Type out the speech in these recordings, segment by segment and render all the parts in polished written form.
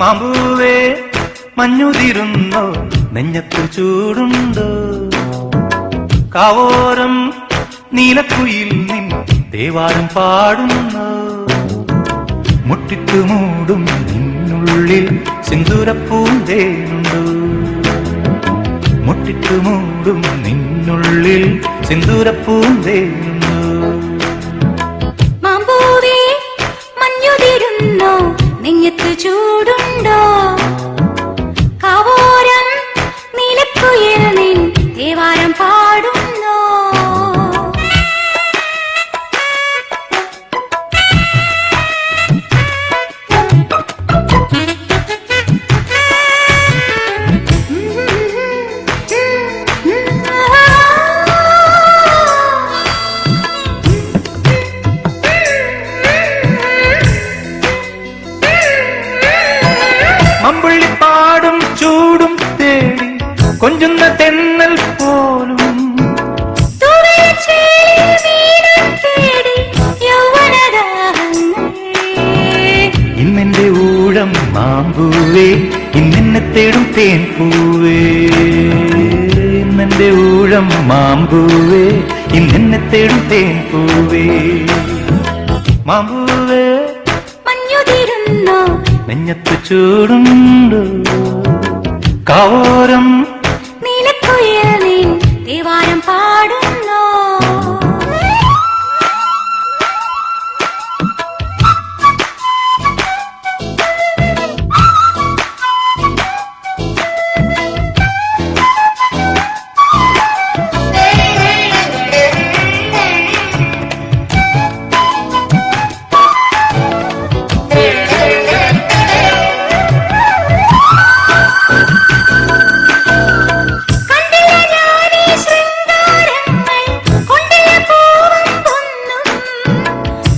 മാമ്പൂവേ മഞ്ഞുതിരുന്നോ, നെഞ്ഞത്തു ചൂടുണ്ടോ, കാവോരം നീലക്കുയിൽ നിൻ ദേവാരം പാടുന്നോ, മുട്ടിട്ടു മൂടും നിന്നുള്ളിൽ സിന്ദൂരപ്പൂന്തേനുണ്ടോ, മുട്ടിട്ടു മൂടും നിന്നുള്ളിൽ സിന്ദൂരപ്പൂന്തേനുണ്ടോ. മാമ്പൂവേ മഞ്ഞുതിരുന്നോ, നെഞ്ഞത്തു ചൂടുണ്ടോ, കാവോരം നീലക്കുയിൽ നിൻ ദേവാരം പാടുന്നോ. മമ്പുള്ളിപ്പാടും ചൂടും തേടി കൊഞ്ചുന്ന തെന്നൽ പോലും ഇന്നെന്റെ ഊഴം മാമ്പൂവേ, ഇന്നെന്നെ തേടും തേൻ പൂവേ, ഇന്നെന്റെ ഊഴം മാമ്പൂവേ, ഇന്നെന്നെ തേടും തേൻ പൂവേ. മാമ്പൂവേ മഞ്ഞുതിരുന്നോ, നെഞ്ഞത്തു ചൂടുണ്ടോ, കാവോരം നീലക്കുയിൽ നിൻ ദേവാരം പാടുന്നോ.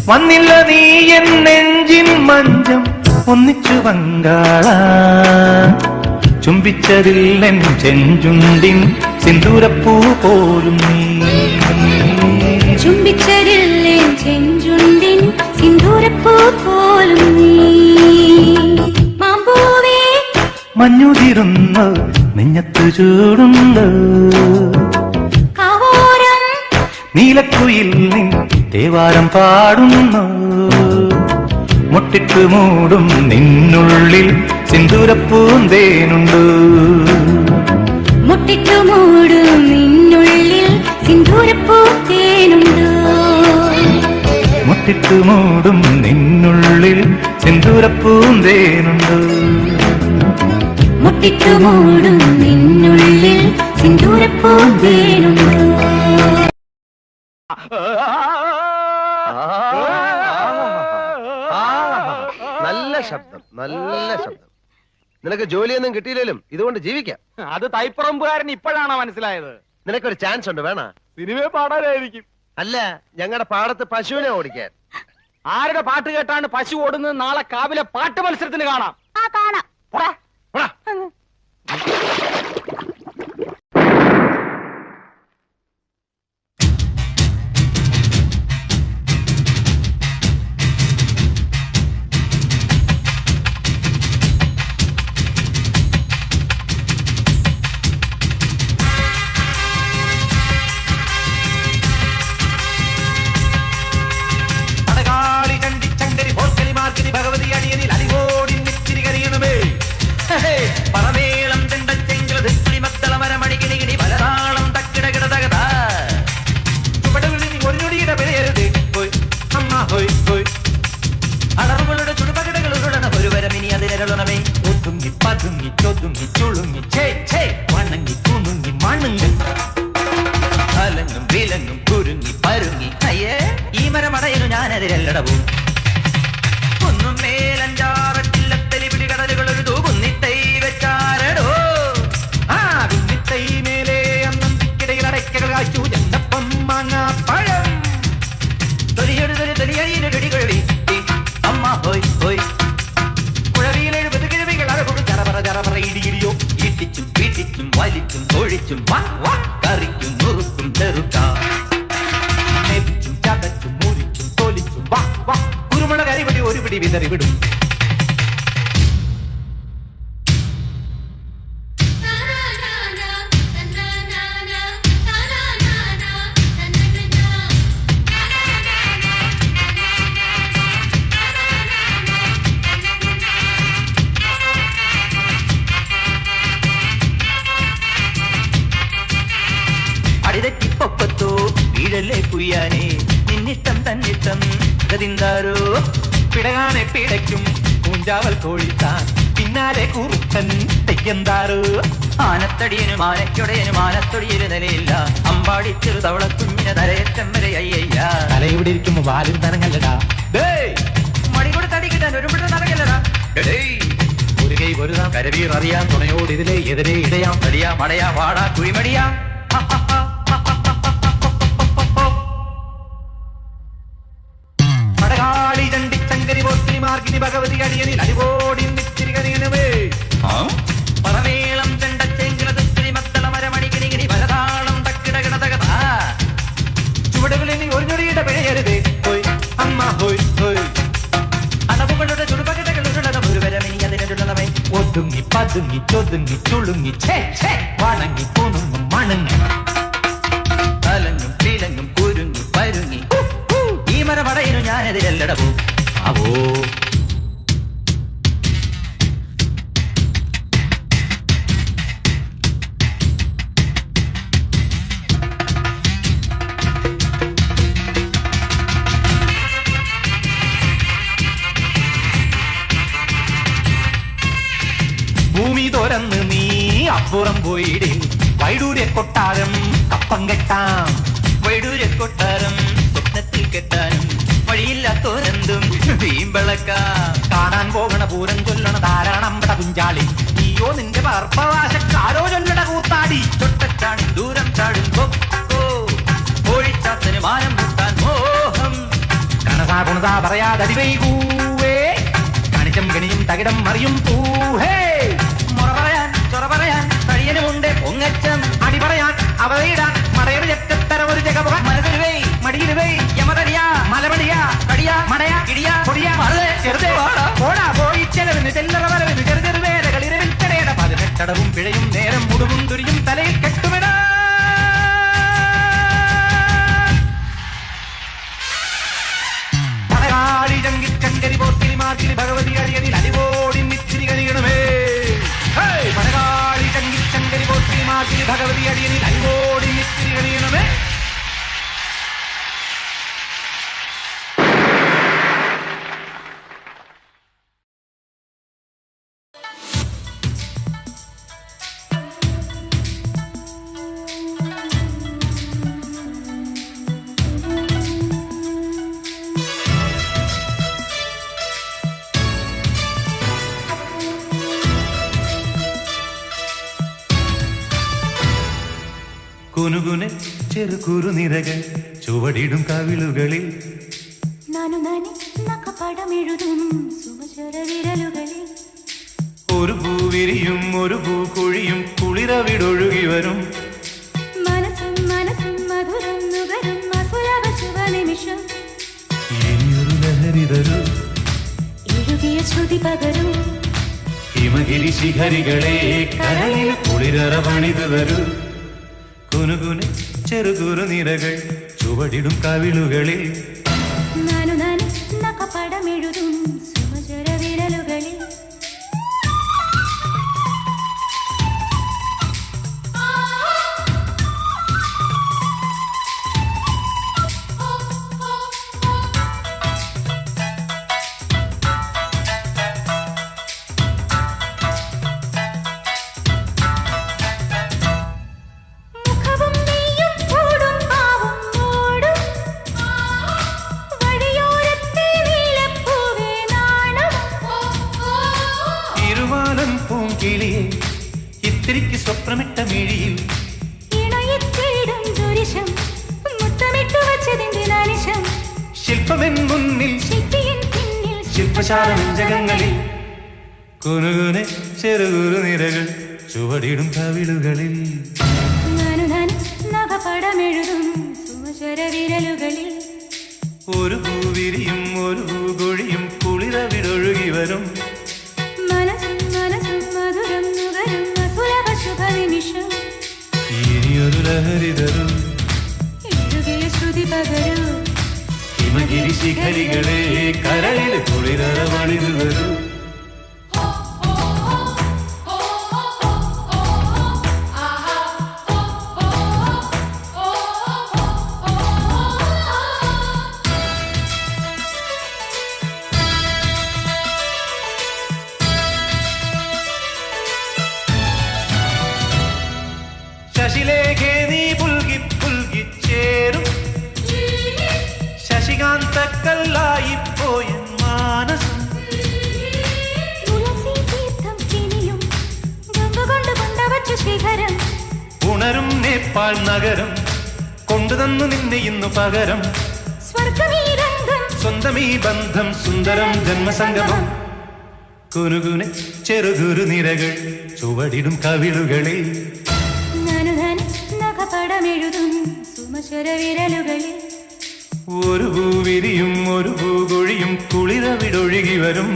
വന്നില്ല നീ എൻ നെഞ്ചിൻ മഞ്ചം ഒന്നിച്ചു പങ്കാള, ചുംബിച്ചതില്ലെൻ ചെഞ്ചുണ്ടിൻ സിന്ദൂരപ്പൂ പോലും നീ, ചുംബിച്ചതില്ലെൻ ചെഞ്ചുണ്ടിൻ സിന്ദൂരപ്പൂ പോലും നീ. മാമ്പൂവേ മഞ്ഞുതിരുന്നോ, നെഞ്ഞത്തു ചൂടുണ്ടോ, കാവോരം നീലക്കുയിൽ നിൻ ദേവാരം പാടുന്നു, മുട്ടിട്ടു മൂടും നിന്നുള്ളിൽ സിന്ദൂരപ്പൂന്തേനുണ്ടോ, മുട്ടിട്ടു മൂടും നിന്നുള്ളിൽ സിന്ദൂരപ്പൂന്തേനുണ്ടോ, മുട്ടിട്ടു മൂടും നിന്നുള്ളിൽ സിന്ദൂരപ്പൂന്തേനുണ്ടോ, മുട്ടിട്ടു മൂടും നിന്നുള്ളിൽ സിന്ദൂരപ്പൂന്തേനുണ്ടോ. നല്ല ശബ്ദം, നല്ല ശബ്ദം. നിനക്ക് ജോലിയൊന്നും കിട്ടിയില്ലേലും ഇതുകൊണ്ട് ജീവിക്കാം. അത് തൈപ്പറമ്പുകാരൻ ഇപ്പോഴാണോ മനസ്സിലായത്? നിനക്കൊരു ചാൻസ് ഉണ്ട്, വേണ? സിനിമയെ പാടാനായിരിക്കും. അല്ല, ഞങ്ങളുടെ പാടത്ത് പശുവിനെ ഓടിക്കാൻ. ആരുടെ പാട്ട് കേട്ടാണ് പശു ഓടുന്നത്? നാളെ കാവിലെ പാട്ട് മത്സരത്തിന് കാണാം. കാണാം. പോടാ, പോടാ. ഭഗവതി അടിയനിൽ അടിവോടി നെറ്റിരി കരിയണമേ, പറമേളം ചെണ്ടച്ചെങ്കില ധിക്കുളി മത്തള മരമണികിണികിണി പലതാളം തക്കിടകിട തകത ഒരു ഞൊടിയുടെ പെരയരുത് ഹോയ് അമ്മ ഹോയ് ഹോയ്, അടറുകളുടെ ചുടുപകിടകൾ ഉരുളണ ഒരു വരമിനി അതിരകളണമേ, ഒതുങ്ങി പതുങ്ങി ചൊതുങ്ങി ചുളുങ്ങി ചേ ചേ വണങ്ങി കുണുങ്ങി മണുങ്ങി അലങ്ങും വിലങ്ങും കുരുങ്ങി പരുങ്ങി, അയ്യേ ഈ മരമടയനു ഞാനതിരല്ലടവും. ഒന്നും മേലഞ്ചാറട്ടില്ലത്തലി പിടി കടലുകൾ ഒരു കുന്നിത്തൈ വെച്ചാരടോ, ആ കുന്നിത്തൈ മേലെ കാച്ചു ചെന്നപ്പം മാങ്ങാപ്പഴം തൊലിയൊരു അമ്മ ഹോയ് ഹോയ് കുഴവിയിൽ 70 കിഴവികൾ അഴകൊടു ചറപറ ഇടിയിടിയോ ഇടിച്ചും പിടിച്ചും വലിച്ചും തൊഴിച്ചും കറിക്കും നുറുക്കും ചെറുക്കാം നെരിച്ചും ചതച്ചും മുറിച്ചും തൊലിച്ചും കുരുമുളക് അരിപടി ഒരു പിടി വിതറി വിടും അടിതെറ്റിപ്പൊക്കത്തോ വീഴല്ലേ കുയ്യാനേ നിന്നിഷ്ടം തന്നിഷ്ടം ഗതിന്താരോ പിടകാനെ പിടയ്ക്കും കൂഞ്ചാവൽ കോഴിത്താൻ പിന്നാലെ കുറുക്കൻ തെയ്യന്താരോ ആനത്തടിയനും ആനയ്ക്കൊടയനും ആനത്തൊടിയൊരു നിലയില്ല അമ്പാടി ചെറുതവള കുഞ്ഞിനെ തലയേറ്റം വരെ അയ്യയ്യ തലയുടെ ഇരിക്കുമ്പോ വാലും തനങ്ങല്ലടാ മടി കൊടുത്തടി കിട്ടാൻ ഒരു പിട നടക്കല്ലടാ ഒരു കൈ പൊരുതാം കരവീർ അറിയാം തുണയോട് ഇതിലെ എതിരെ ഇടയാം തടിയാ മടയാ വാടാ കുഴിമടിയാ പടകാളി ചണ്ടിച്ചങ്കരി പോത്തിനി മാർഗിനി ഭഗവതി അടിയനിൽ അടിപോടി നിത്തിരി കനിയണമേ പറമേളം ചെണ്ടച്ചെങ്കിലി മത്തള മരമണികിരി പലതാളം തക്കിടകിട തകത ചുവടുകളിൽ നീ ഒരു ഞൊടിയുടെ പിഴയരുതേ ഹോയ് അമ്മ ഹോയ് ഹോയ് അടവുകളുടെ ചുടുപകടകൾ ഉരുളന ഒരുവരമിനി അതിനുള്ളവേ ഒതുങ്ങി പതുങ്ങി ചൊതുങ്ങി ചുളുങ്ങി വണങ്ങി പൂണുങ്ങും മണങ്ങി അലങ്ങും കിളങ്ങും കുരുങ്ങി പരുങ്ങി ഈ മരമടയിനു ഞാനെതിരല്ലടവോ അവോ ഭൂമി തുറന്ന് നീ അപ്പുറം പോയിടേ വൈഡൂര്യ കൊട്ടാരം കപ്പം കെട്ടാം വൈഡൂര്യ കൊട്ടാരം സ്വപ്നത്തിൽ കെട്ടാനും വഴിയില്ലാത്തോരെന്തും വീമ്പളക്കാം കാണാൻ പോകണ പൂരം ചൊല്ലണ ധാരാളമ്പട കുഞ്ചാളി നീയോ നിന്റെ പാർപ്പവാശക്കാരോ ചൊല്ലണ കൂത്താടി ചൊട്ടച്ചാടി ദൂരം ചാടും കോഴിച്ചാത്തന് മാനം മുട്ടാൻ മോഹം കണസാ കുണസാ പറയാതടി വൈകൂവേ കണിച്ചം ഗണിയും തകിടം മറിയും പൂഹേ മുറ പറയാൻ ചൊറ പറയാൻ കഴിയനുമുണ്ട് പൊങ്ങച്ചം അടി പറയാൻ അവതയിടാൻ മടയുടെ ചെറ്റത്തരം ഒരു ജഗപ മനതിരുവേ മടിയിരുവേ യമതടിയാ മലമടിയാ കടിയാ മടയാ ഇടിയാ പൊടിയാ മറേ ചെറുതേ പോടാ പോയി ചെലവിന് ചെല്ലറ വരവിന് ചെറുചെറുവേലകൾ ഇരവിൽ കടയട 18 അടവും പിഴയും നേരം മുടുവും തുരിയും തലയിൽ കെട്ടുവിട പടകാളി ചങ്കിരി പോത്തിനി മാർഗിനി ഭഗവതി അടിയനിൽ അടിപോടി നിത്തിരി കനിയണമേ പടകാളി ചങ്കിരി പോത്തിനി മാർഗിനി ഭഗവതി അടിയനിൽ അടിപോടി നിത്തിരി കനിയണമേ കുനുകുനെ ചെറുകുറു നിരകൾ ചുവടിടും കവിളുകളിൽ പടമെഴുതും സുമചര വിരലുകളിൽ ഒരു പൂവിരിയും ഒരു പൂക്കുഴിയും കുളിരവിടൊഴുകി വരും മനസ്സും മനസ്സും മധുരം നുകരും അസുരവ ശുഭനിമിഷം ഇനിയൊരു ലഹരി തരൂ എഴുതിയ ശ്രുതി പകരും ഹിമഗിരി ശിഖരികളെ കരളിൽ കുളിരറ പണിതു തരൂ കുനുകുനെ ചെറുകുറു നിരകൾ ചുവടിടും കവിളുകളിൽ പടമെഴുതും സുമചര വിരലുകളിൽ ഇത്തിരിക്ക് സ്വപ്നമിട്ട മിഴിയിൽ ഇണയത്തേടും ദുരിശം ശില്പശാലഞ്ചകങ്ങളിൽ കുനുകുനെ ചെറുകുറു നിരകൾ ചുവടിടും കവിളുകളിൽ നഖപടമെഴുതും സുമചര വിരലുകളിൽ ഒരു പൂവിരിയും ഒരു പൂകൊഴിയും കുളിരവിടൊഴുകി വരും മനസ്സും മനസ്സും മധുരം നുകരും അസുലഭ ശുഭനിമിഷം ഇനിയൊരു ലഹരി തരൂ എഴുകിയ ശ്രുതി പകരൂ ഹിമഗിരി ശിഖരികളെ കരളിൽ കുളിരവണിതു വരൂ ശശിലേഖേ നീ പുൽകി പുൽകിച്ചേരും ശശികാന്തക്കല്ലായിപ്പോയ മാനസം തുളസി തീർത്ഥം കിനിയും ഗംഗ കൊണ്ട് കൊണ്ടവച്ച ശിഖരം ഉണരും നേപ്പാൾ നഗരം കൊണ്ടുതന്നു നിന്നെ ഇന്നു പകരം സ്വർഗമീ രംഗം സ്വന്തമീ ബന്ധം സുന്ദരം ജന്മസംഗമം കുനുകുനെ ചെറുകുരു നിരകൾ ചുവടിടും കവിളുകളിൽ നഖപടമെഴുതും സുമചര വിരലുകളിൽ ഒരു പൂവിരിയും ഒരു പൂകൊഴിയും കുളിരവിടൊഴുകി വരും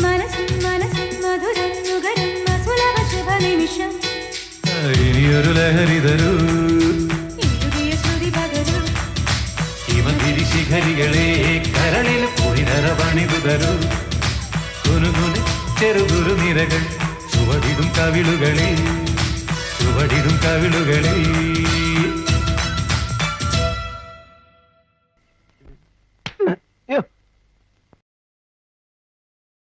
മനസ്സും മനസ്സും മധുരം നുകരും അസുലഭ ശുഭനിമിഷം ഇനിയൊരു ലഹരി തരൂ എഴുകിയ ശ്രുതി പകരൂ ഹിമഗിരി ശിഖരികളെ കരളിൽ കുളിരവണിതു തരൂ കുനുകുനെ ചെറുകുരു നിരകൾ ചുവടിടും കവിളുകളിൽ ചുവടിടും കവിളുകളിൽ